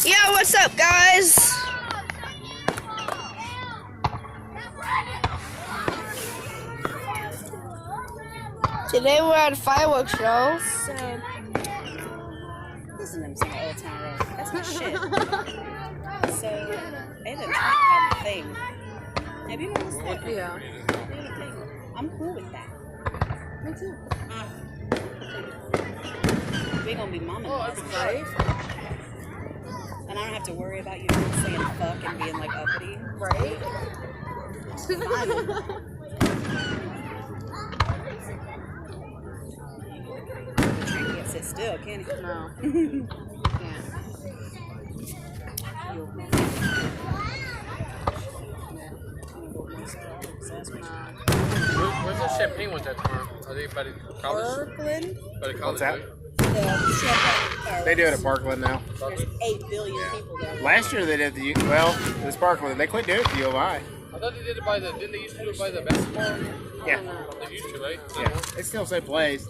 Yeah, what's up, guys? Today we're at a fireworks show. So, listen to them sing Old Town Road. That's my shit. So, they done have a thing. Have you noticed that? Yeah. They have a thing. I'm cool with that. Me too. We're gonna be mom and Right? and I don't have to worry about you saying fuck and being like uppity. Right? Train can't sit still, can it? No. Can't. Where's the champagne ones at tomorrow? Are they by the college? Parkland? By the college, What's that? right? The champagne. They do it at Parkland now. There's 8 billion people there. Last year they did the it was Parkland. They quit doing it at the U of I. I thought they did it by the. Didn't they used to do it by the basketball? Yeah, They used to, right? yeah. It's still same place,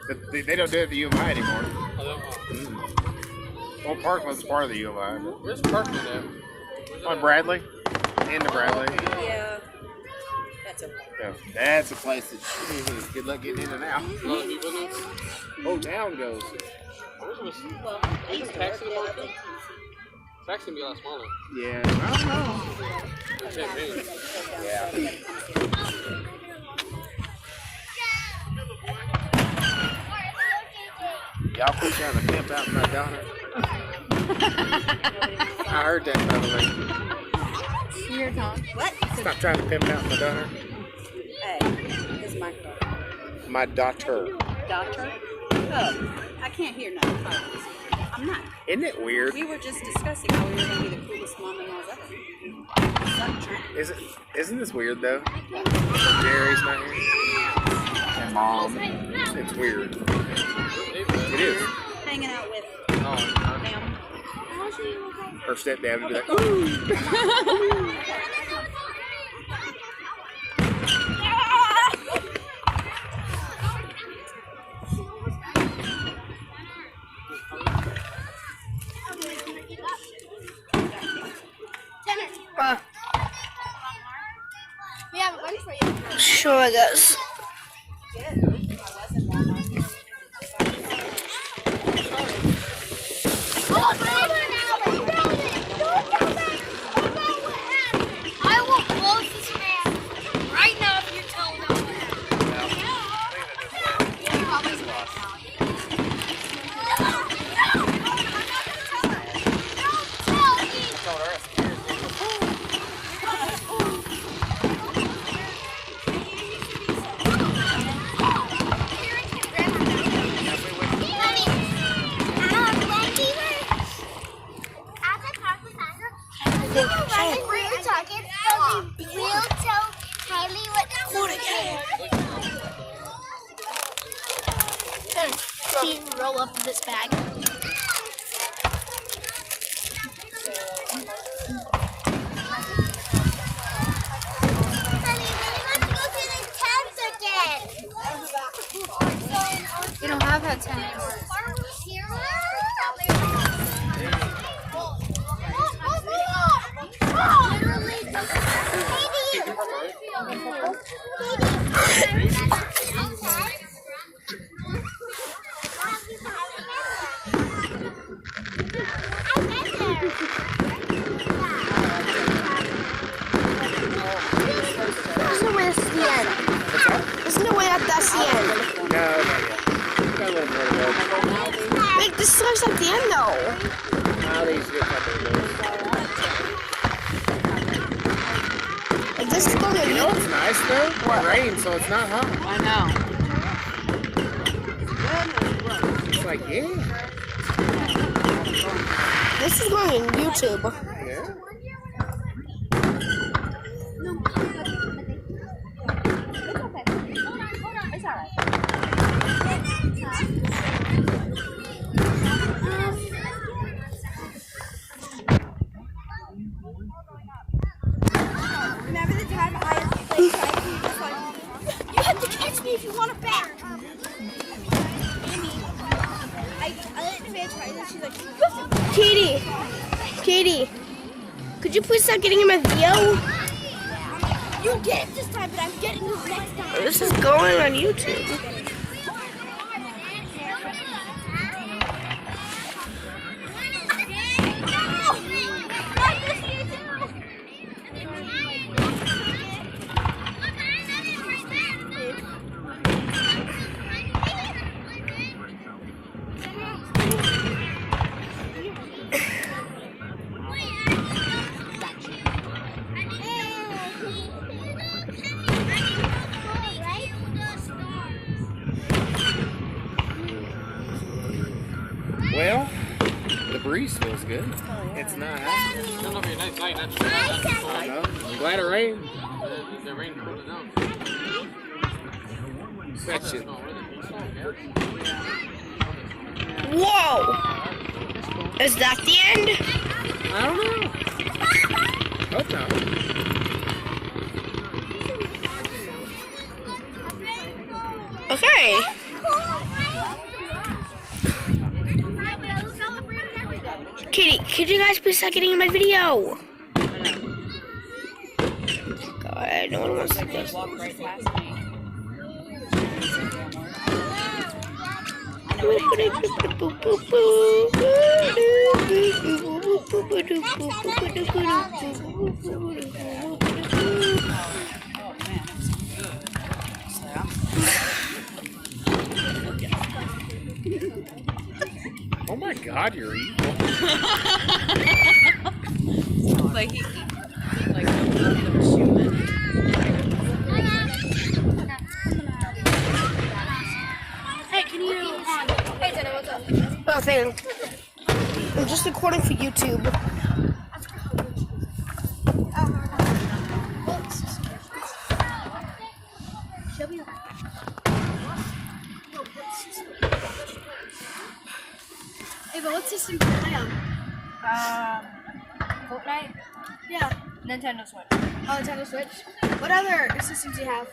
but they don't do it at the U of I anymore. Well, Parkland's part of the U of I. Where's Parkland at? On Bradley, into Bradley. Yeah. That's a Yeah, that's a place that good luck getting in and out. A lot of people know. Whole town goes. Isn't taxi the market? Taxi can be a lot smaller. Yeah, I don't know. Champagne. Yeah. Y'all quit trying to pimp out my daughter. I heard that, by the way. Your tongue. what? Stop trying to pimp out my daughter. Hey, this is my car. My daughter. Doctor? Oh, I can't hear nothing. I'm not. Isn't it weird? We were just discussing how we were going to be the coolest mom-in-laws ever. Stop trying. Isn't this weird though? Jerry's not here. And mom. It's weird. It is. Hanging out with Oh, them. Her stepdad would be like, ooh. We have one for you. Sure it does. I will close this man right now if you're telling them what we're talking, we'll tell Kylie what roll up this bag. Honey, we want to go to the tents again. We don't have that tent anymore. There's no way that's the end. There's no way that's the end. No, not yet. Got a little more to go. Wait, this starts at the end though. Now these get couple of those. Like this is going to You know what's nice though? It rains, so it's not hot. I know. It's like, yeah. This is going on YouTube. Yeah. It's all right. Remember the time I played Psyche? Just like, you have to catch me if you want it back. I let the man try this. She's like, Katie, Katie, could you please start getting in my video? You get it this time, but I'm getting it next time. This is going on YouTube. Well, the breeze feels good. It's not. It's gonna be a nice night. That's I know. I'm glad it rained. the rain cooled it down. Fetch it. Whoa! Is that the end? I don't know. Hope not. Okay. Katie, could you guys please start getting in my video? God, no one wants to do this. Walk right past me. Oh my God, you're evil. Like he like the human. Hey, can you? Hey, Jenna, what's up? Nothing. I'm just recording for YouTube. Hey, but what system do you play on? Fortnite, Yeah. Nintendo Switch. Oh, Nintendo Switch. What other systems do you have?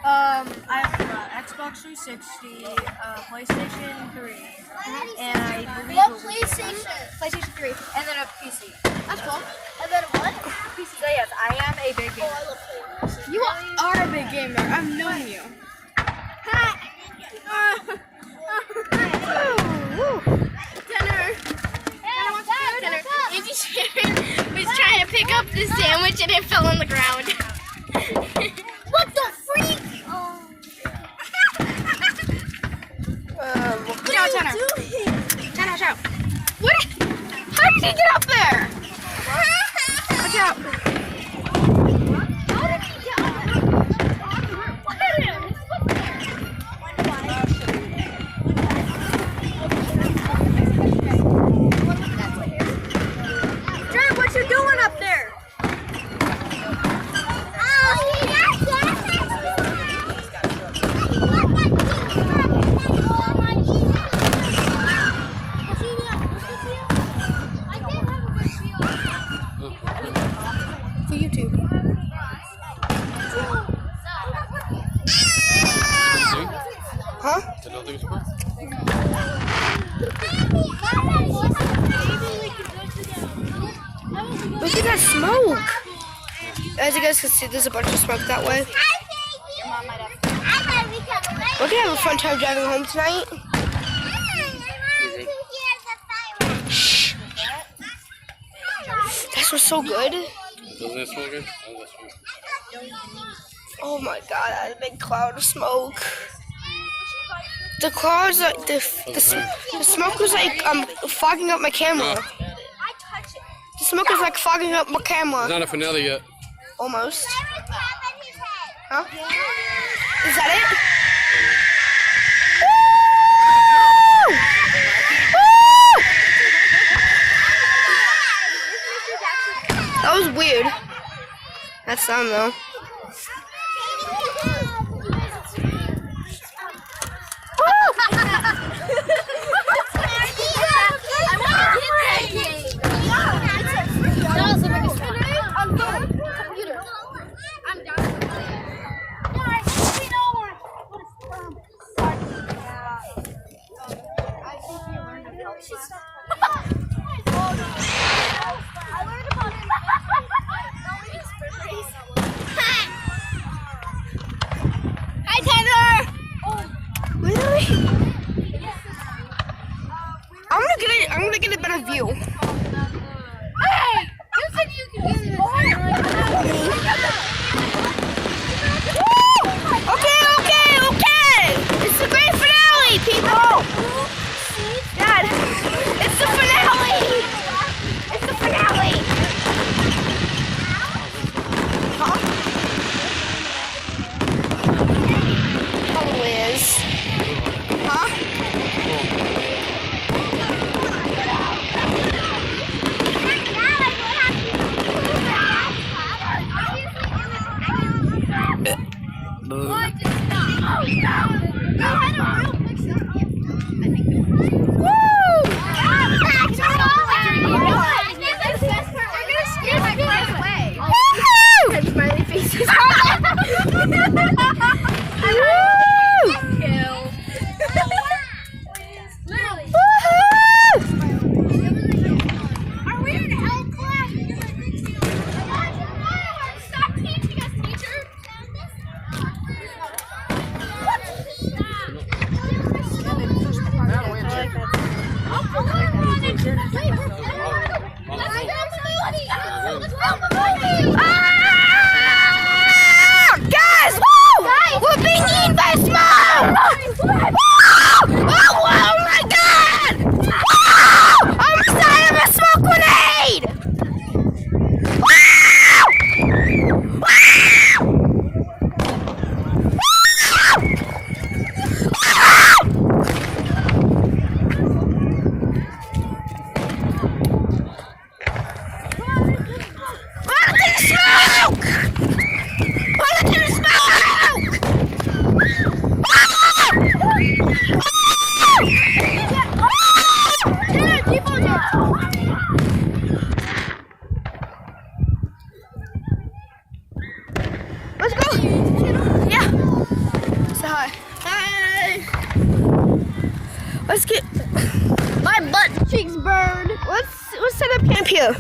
I have Xbox 360, PlayStation 3, and I believe What a Wii. PlayStation? PlayStation 3. And then a PC. That's cool. And then what? PC. So yes, I am a big gamer. You are a big gamer. I've known you. Tanner. Andy Sharon was trying to pick up the sandwich and it fell on the ground. What the freak? Get out, Tanner. Tanner, watch out. What? How did he get up there? Watch out. How did he get up there? Look at him. Jared, what you doing up there? For YouTube. Huh? Did not think it was Look at that smoke. As you guys can see, there's a bunch of smoke that way. We're gonna have a fun time driving home tonight. Shh. That was so good. Doesn't it smell good? Oh my God, that is a big cloud of smoke. The clouds, like the smoke was like fogging up my camera. The smoke was like fogging up my camera. Not a finale yet. Almost. Huh? Is that it? Woo! Woo! That was weird. That sound though. Hey! You said you could get it. Okay. It's the great finale, people. Dad, it's the finale. It's the finale. Huh? Oh, Liz. Huh? Guys, woo! We're being eaten by a smoke! Oh my god! I'm inside of a smoke grenade! Let's go! Yeah! Say hi. Hi! Let's get... My butt cheeks burned. Let's set up camp here.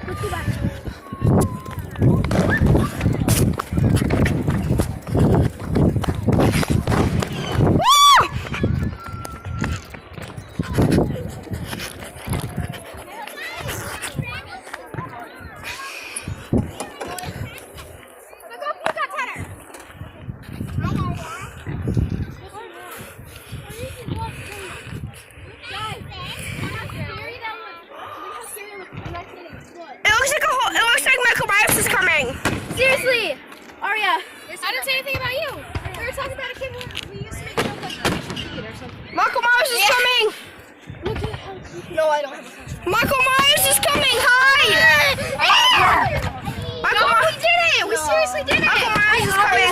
Let's go back. It looks like Michael Myers is coming. Seriously, Aria, I didn't say anything about you. We were talking about a kid we used to make it look like Asian kid or something. Michael Myers is coming. No, I don't have a flashlight. Michael Myers is coming. Hi. Michael Myers. We did it. We seriously did it. Michael Myers is coming.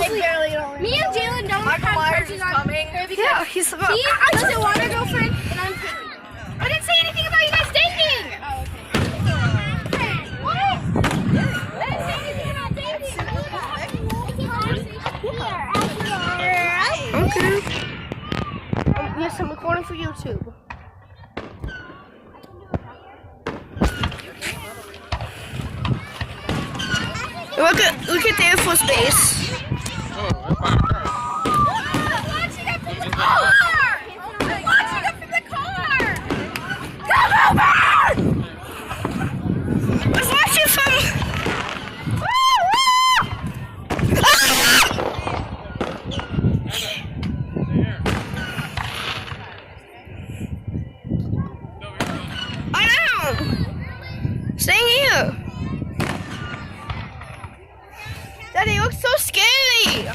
Me and Jalen don't Michael have Myers crutches is on coming. her because Yeah, he's about. he doesn't want to go first, and I'm picking. I didn't say anything about you guys dating. Oh, okay. What? I didn't say anything about dating. Okay. Yes, I'm recording for YouTube. Look at the Air Force Base. Watching it from the car! Watching it from the car! Come over! Let's watch it from. I know. Staying here. Daddy, you look so scary.